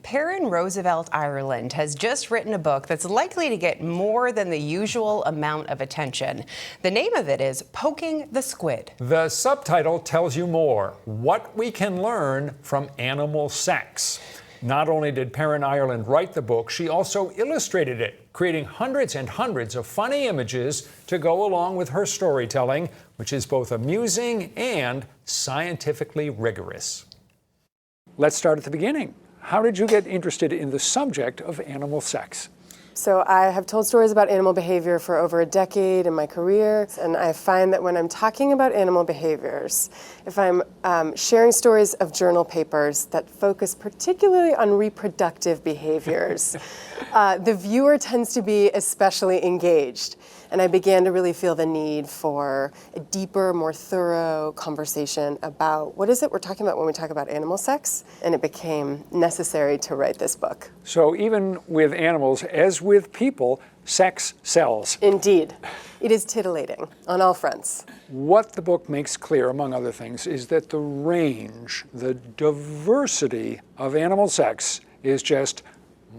Perrin Roosevelt Ireland has just written a book that's likely to get more than the usual amount of attention. The name of it is Poking the Squid. The subtitle tells you more: what we can learn from animal sex. Not only did Perrin Ireland write the book, she also illustrated it, creating hundreds and hundreds of funny images to go along with her storytelling, which is both amusing and scientifically rigorous. Let's start at the beginning. How did you get interested in the subject of animal sex? So I have told stories about animal behavior for over a decade in my career, and I find that when I'm talking about animal behaviors, if I'm sharing stories of journal papers that focus particularly on reproductive behaviors, the viewer tends to be especially engaged. And I began to really feel the need for a deeper, more thorough conversation about what is it we're talking about when we talk about animal sex, and it became necessary to write this book. So even with animals, as with people, sex sells. Indeed. It is titillating on all fronts. What the book makes clear, among other things, is that the range, the diversity of animal sex is just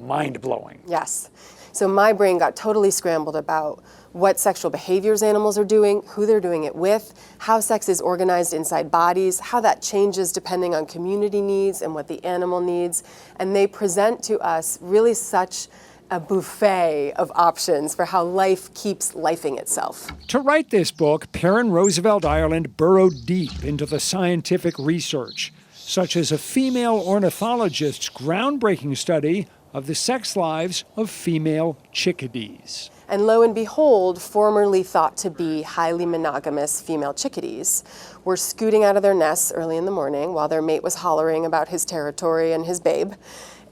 mind-blowing. Yes. So my brain got totally scrambled about what sexual behaviors animals are doing, who they're doing it with, how sex is organized inside bodies, how that changes depending on community needs and what the animal needs. And they present to us really such a buffet of options for how life keeps lifing itself. To write this book, Perrin Roosevelt Ireland burrowed deep into the scientific research, such as a female ornithologist's groundbreaking study of the sex lives of female chickadees. And lo and behold, formerly thought to be highly monogamous female chickadees were scooting out of their nests early in the morning while their mate was hollering about his territory and his babe,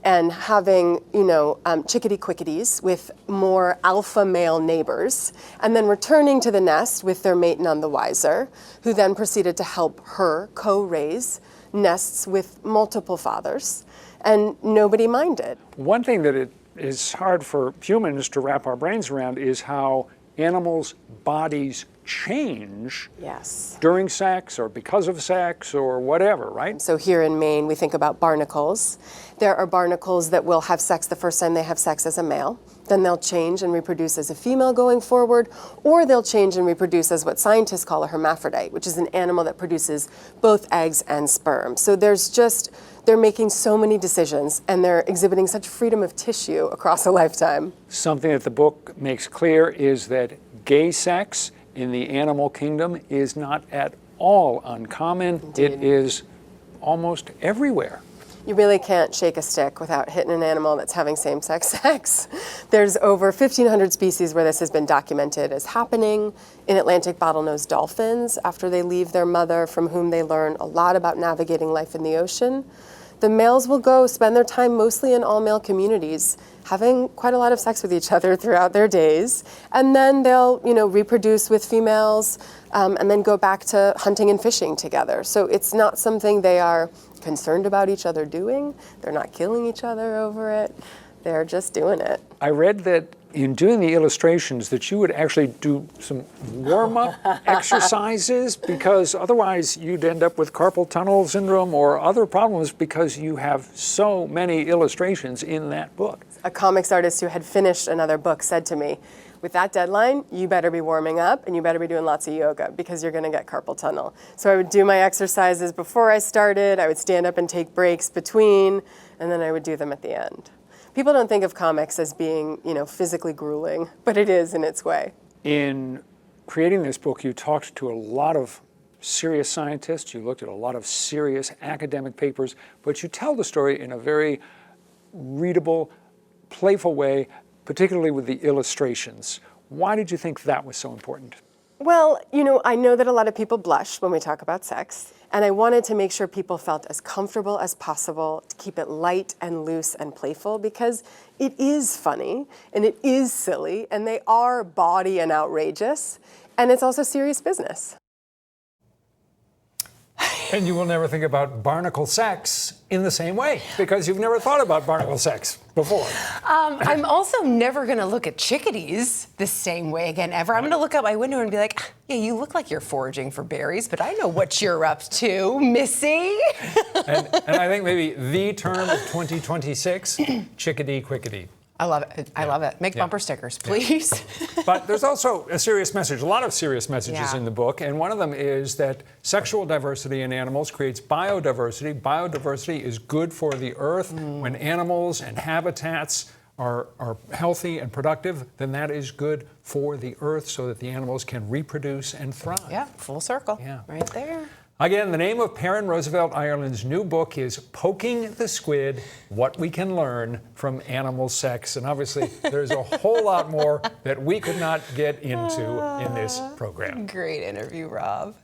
and having, chickadee quickadees with more alpha male neighbors, and then returning to the nest with their mate none the wiser, who then proceeded to help her co-raise nests with multiple fathers, and nobody minded. One thing that it is hard for humans to wrap our brains around is how animals' bodies change during sex or because of sex or whatever, right? So here in Maine, we think about barnacles. There are barnacles that will have sex the first time they have sex as a male. Then they'll change and reproduce as a female going forward, or they'll change and reproduce as what scientists call a hermaphrodite, which is an animal that produces both eggs and sperm. So they're making so many decisions, and they're exhibiting such freedom of tissue across a lifetime. Something that the book makes clear is that gay sex in the animal kingdom is not at all uncommon. Indeed. It is almost everywhere. You really can't shake a stick without hitting an animal that's having same-sex sex. There's over 1,500 species where this has been documented as happening. In Atlantic bottlenose dolphins, after they leave their mother, from whom they learn a lot about navigating life in the ocean, the males will go spend their time mostly in all-male communities, having quite a lot of sex with each other throughout their days, and then they'll, reproduce with females, and then go back to hunting and fishing together. So it's not something they are concerned about each other doing. They're not killing each other over it. They're just doing it. I read that in doing the illustrations that you would actually do some warm-up exercises, because otherwise you'd end up with carpal tunnel syndrome or other problems because you have so many illustrations in that book. A comics artist who had finished another book said to me, with that deadline, you better be warming up and you better be doing lots of yoga because you're gonna get carpal tunnel. So I would do my exercises before I started, I would stand up and take breaks between, and then I would do them at the end. People don't think of comics as being, physically grueling, but it is in its way. In creating this book, you talked to a lot of serious scientists, you looked at a lot of serious academic papers, but you tell the story in a very readable, playful way, particularly with the illustrations. Why did you think that was so important? Well, I know that a lot of people blush when we talk about sex, and I wanted to make sure people felt as comfortable as possible to keep it light and loose and playful, because it is funny and it is silly and they are bawdy and outrageous, and it's also serious business. And you will never think about barnacle sex in the same way because you've never thought about barnacle sex before. I'm also never going to look at chickadees the same way again ever. I'm going to look out my window and be like, yeah, you look like you're foraging for berries, but I know what you're up to, Missy. And I think maybe the term of 2026, chickadee quickadee. I love it. I love it. Make bumper stickers, please. But there's also a serious message, a lot of serious messages Yeah. in the book, and one of them is that sexual diversity in animals creates biodiversity. Biodiversity is good for the earth. When animals and habitats are healthy and productive, then that is good for the earth so that the animals can reproduce and thrive. Yeah, full circle. Yeah. Right there. Again, the name of Perrin Roosevelt Ireland's new book is Poking the Squid, What We Can Learn from Animal Sex. And obviously, there's a whole lot more that we could not get into in this program. Great interview, Rob.